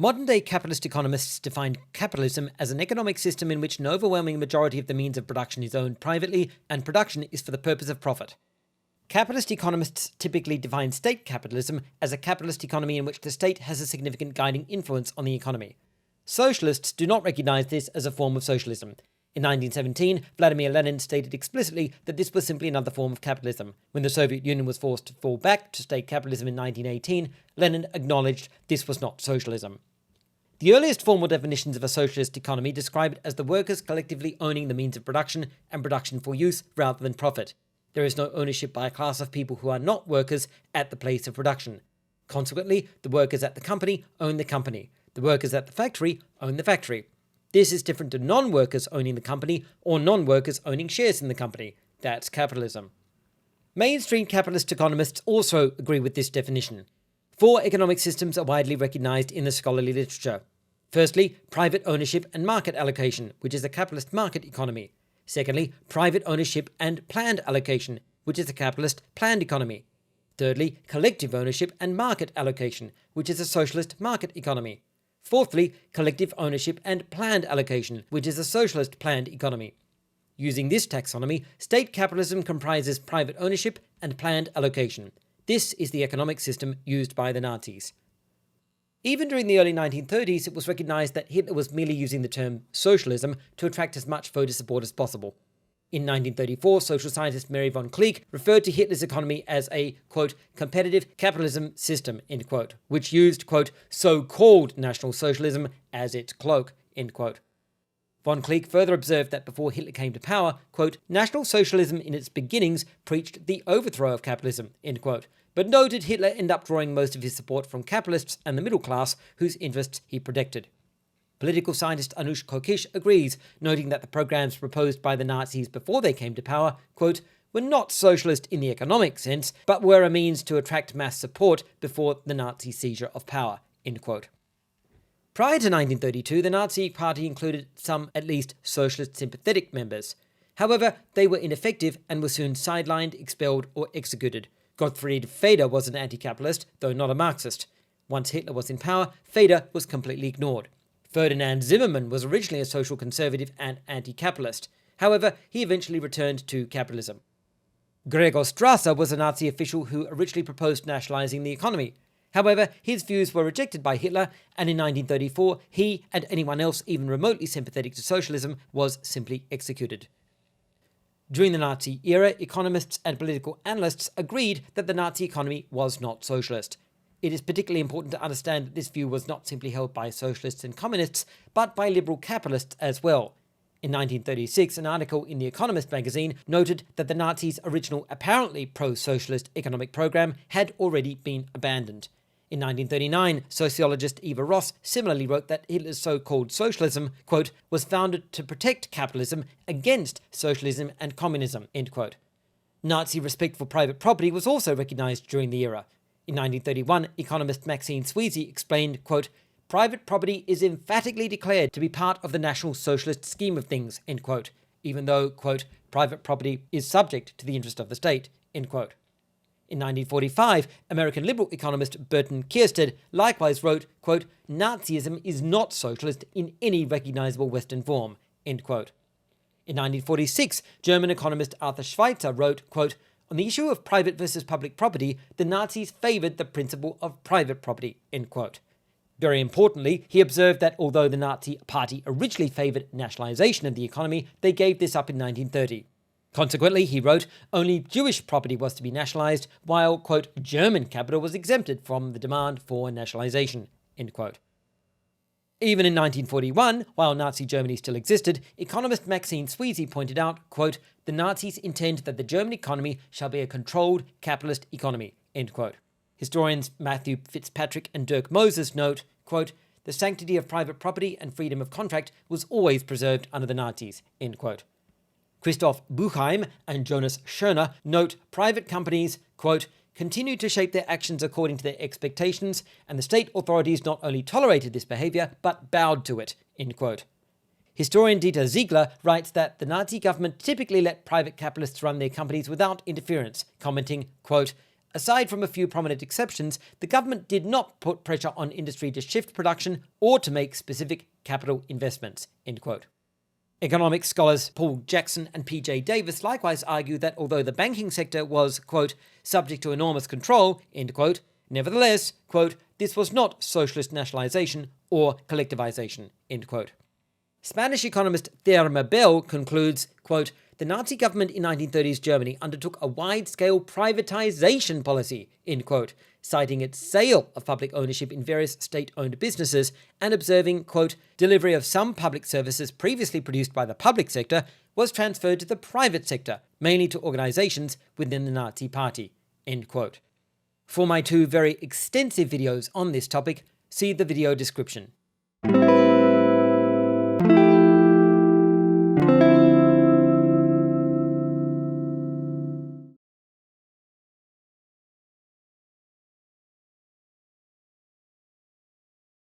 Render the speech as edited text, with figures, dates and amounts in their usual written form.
Modern-day capitalist economists define capitalism as an economic system in which an overwhelming majority of the means of production is owned privately and production is for the purpose of profit. Capitalist economists typically define state capitalism as a capitalist economy in which the state has a significant guiding influence on the economy. Socialists do not recognize this as a form of socialism. In 1917, Vladimir Lenin stated explicitly that this was simply another form of capitalism. When the Soviet Union was forced to fall back to state capitalism in 1918, Lenin acknowledged this was not socialism. The earliest formal definitions of a socialist economy describe it as the workers collectively owning the means of production and production for use rather than profit. There is no ownership by a class of people who are not workers at the place of production. Consequently, the workers at the company own the company. The workers at the factory own the factory. This is different to non-workers owning the company or non-workers owning shares in the company. That's capitalism. Mainstream capitalist economists also agree with this definition. 4 economic systems are widely recognized in the scholarly literature. Firstly, private ownership and market allocation, which is a capitalist market economy. Secondly, private ownership and planned allocation, which is a capitalist planned economy. Thirdly, collective ownership and market allocation, which is a socialist market economy. Fourthly, collective ownership and planned allocation, which is a socialist planned economy. Using this taxonomy, state capitalism comprises private ownership and planned allocation. This is the economic system used by the Nazis. Even during the early 1930s, it was recognized that Hitler was merely using the term socialism to attract as much voter support as possible. In 1934, social scientist Mary von Kleek referred to Hitler's economy as a, quote, competitive capitalism system, end quote, which used, quote, so-called National Socialism as its cloak, end quote. Von Kleek further observed that before Hitler came to power, quote, National Socialism in its beginnings preached the overthrow of capitalism, end quote, but noted Hitler ended up drawing most of his support from capitalists and the middle class, whose interests he protected. Political scientist Anush Kokish agrees, noting that the programs proposed by the Nazis before they came to power, quote, were not socialist in the economic sense, but were a means to attract mass support before the Nazi seizure of power, end quote. Prior to 1932, the Nazi Party included some, at least, socialist sympathetic members. However, they were ineffective and were soon sidelined, expelled, or executed. Gottfried Feder was an anti-capitalist, though not a Marxist. Once Hitler was in power, Feder was completely ignored. Ferdinand Zimmermann was originally a social conservative and anti-capitalist. However, he eventually returned to capitalism. Gregor Strasser was a Nazi official who originally proposed nationalizing the economy. However, his views were rejected by Hitler, and in 1934, he and anyone else even remotely sympathetic to socialism was simply executed. During the Nazi era, economists and political analysts agreed that the Nazi economy was not socialist. It is particularly important to understand that this view was not simply held by socialists and communists, but by liberal capitalists as well. In 1936, an article in The Economist magazine noted that the Nazis' original apparently pro-socialist economic program had already been abandoned. In 1939, sociologist Eva Ross similarly wrote that Hitler's so-called socialism, quote, was founded to protect capitalism against socialism and communism, end quote. Nazi respect for private property was also recognized during the era. In 1931, economist Maxine Sweezy explained, quote, private property is emphatically declared to be part of the National Socialist scheme of things, end quote, even though, quote, private property is subject to the interest of the state, end quote. In 1945, American liberal economist Burton Kierstead likewise wrote, quote, Nazism is not socialist in any recognizable Western form, end quote. In 1946, German economist Arthur Schweitzer wrote, quote, on the issue of private versus public property, the Nazis favored the principle of private property, end quote. Very importantly, he observed that although the Nazi Party originally favored nationalization of the economy, they gave this up in 1930. Consequently, he wrote, only Jewish property was to be nationalized, while, quote, German capital was exempted from the demand for nationalization, end quote. Even in 1941, while Nazi Germany still existed, economist Maxine Sweezy pointed out, quote, the Nazis intend that the German economy shall be a controlled capitalist economy, end quote. Historians Matthew Fitzpatrick and Dirk Moses note, quote, the sanctity of private property and freedom of contract was always preserved under the Nazis, end quote. Christoph Buchheim and Jonas Schöner note private companies, quote, continued to shape their actions according to their expectations, and the state authorities not only tolerated this behavior, but bowed to it, end quote. Historian Dieter Ziegler writes that the Nazi government typically let private capitalists run their companies without interference, commenting, quote, Aside from a few prominent exceptions, the government did not put pressure on industry to shift production or to make specific capital investments." End quote. Economics scholars Paul Jackson and P.J. Davis likewise argue that although the banking sector was, quote, "subject to enormous control," end quote, nevertheless, quote, "this was not socialist nationalization or collectivization," end quote. Spanish economist Therma Bell concludes, quote, "The Nazi government in 1930s Germany undertook a wide-scale privatization policy," end quote, citing its sale of public ownership in various state-owned businesses and observing, quote, "delivery of some public services previously produced by the public sector was transferred to the private sector, mainly to organizations within the Nazi Party," end quote. For my two very extensive videos on this topic, see the video description.